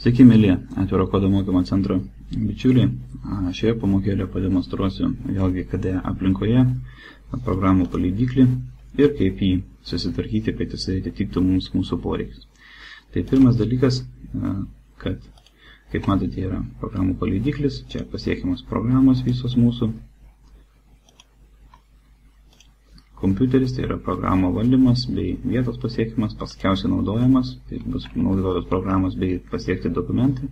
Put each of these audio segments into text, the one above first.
Sveiki, mėly Atviro kodo mokymo centro bičiuliai. Šioje pamokėlėje pademonstruosiu vėlgi KDE aplinkoje programų paleidiklį ir kaip jį susitvarkyti, kad jisai atitiktų mūsų poreikius. Tai pirmas dalykas, kad, kaip matote, yra programų paleidiklis, čia pasiekiamas programos visos mūsų. Kompiuteris, tai yra programų valdymas bei vietos pasiekimas, paskiausiai naudojamas, tai bus naudotos programos bei pasiekti dokumentai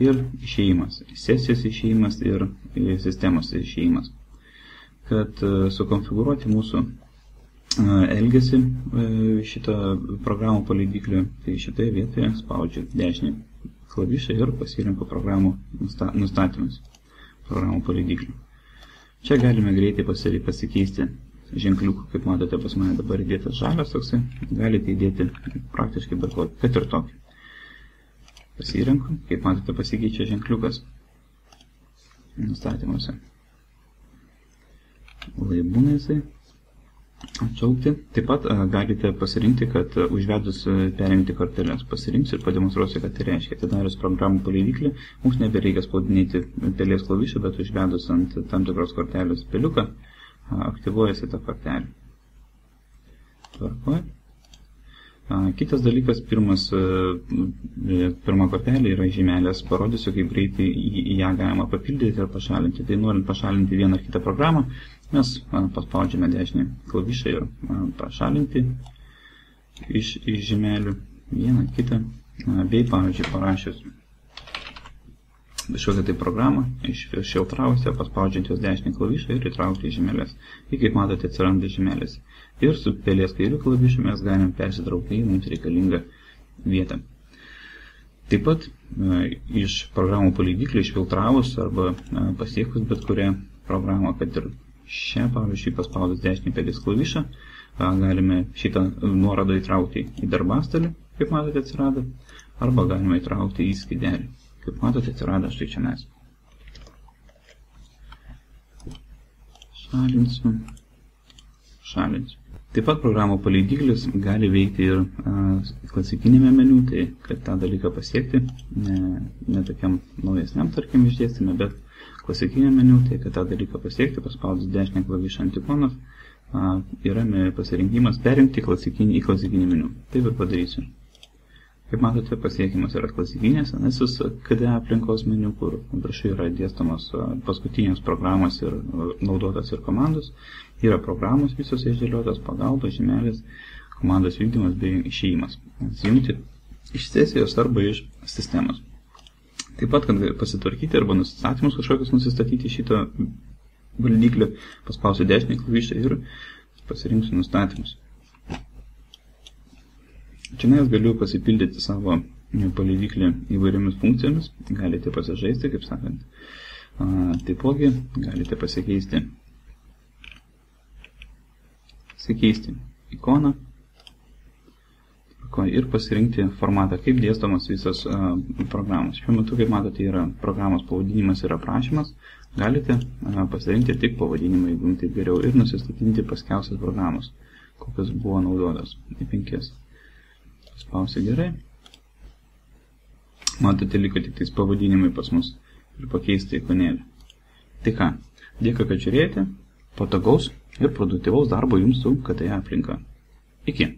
ir išėjimas, sesijos išėjimas ir sistemos išėjimas. Kad sukonfigūruoti mūsų elgesį šitą programų paleidiklį, tai šitoje vietoje spaudžiu dešinį klavišą ir pasirinku programų nustatymus programų paleidiklį. Čia galime greitai pasikeisti ženkliukų, kaip matote, pas mane dabar įdėtas žalias toksai, galite įdėti praktiškai bet kokį, kad ir tokį. Pasirenku, kaip matote, pasikeičia ženkliukas nustatymuose. Laibūna jisai atšaukti. Taip pat galite pasirinkti, kad užvedus perimti korteles. Pasirinksiu ir pademonstruosiu, kad tai reiškia. Atidarius programų paleidiklį, mums nebereikia spaudinėti pelės klavišą, bet užvedus ant tam tikros kortelės peliuką, aktyvuojasi tą kortelę. Tvarkoj. Kitas dalykas, pirma kortelė yra žymelės. Parodysiu, kaip greitai į ją galima papildyti ir pašalinti. Tai norint pašalinti vieną ar kitą programą, mes paspaudžiame dešinį klavišą ir pašalinti iš žymelių vieną, kitą. Bei, pavyzdžiui, parašius kažkokią tai programą, išfiltravusią, paspaudžiant jos dešinį klavišą ir įtraukti į žymelės. Ir kaip matote, atsiranda žymelės. Ir su pelės kairiu klavišu mes galim persitraukti į mums reikalingą vietą. Taip pat iš programų paleidiklį išfiltravus arba pasiekus bet kurią programą, kad ir šią, pavyzdžiui, paspaudus dešinį pelės klavišą, galime šitą nuorodą įtraukti į darbastalį, kaip matote, atsirado, arba galime įtraukti į skydelį. Kaip matote, atsirado štai čia mes. Šalinsiu. Taip pat programų paleidiklis gali veikti ir klasikinėme meniu, tai kad tą dalyką pasiekti, ne tokiam naujesniam, tarkim, išdėstyme, bet klasikinėme meniu, tai kad tą dalyką pasiekti, paspaudus dešinę klavišą ant ikonos, yra pasirinkimas perimti į klasikinį meniu. Taip ir padarysiu. Kaip matote, pasiekimas yra klasikinės, anesis KDE aplinkos meniu, kur viršuje yra dėstamos paskutinės programos ir naudotas ir komandos. Yra programos visos išdėliotos, pagalba, žymelės, komandos vykdymas bei išėjimas. Atsijungti iš sesijos arba iš sistemos. Taip pat, kad pasitvarkyti arba nusistatymus kažkokius nusistatyti šitą valdyklį, paspausiu dešinį klavišą ir pasirinksiu nustatymus. Čia galiu pasipildyti savo paleidiklį įvairiomis funkcijomis, galite pasižaisti, kaip sakant. Taipogi galite pasikeisti ikoną ir pasirinkti formatą, kaip dėstomos visos programos. Šiuo metu, kaip matote, yra programos pavadinimas ir aprašymas. Galite pasirinkti tik pavadinimą, jeigu taip geriau, ir nusistatyti paskiausias programos, kokios buvo naudotos. Į 5. Spausiu gerai. Matote, liko tik tais pavadinimai pas mus ir pakeisti ikonėlį. Tai ką, dėkui, kad žiūrėjote, patogaus ir produktyvaus darbo jums su KDE aplinka. Iki.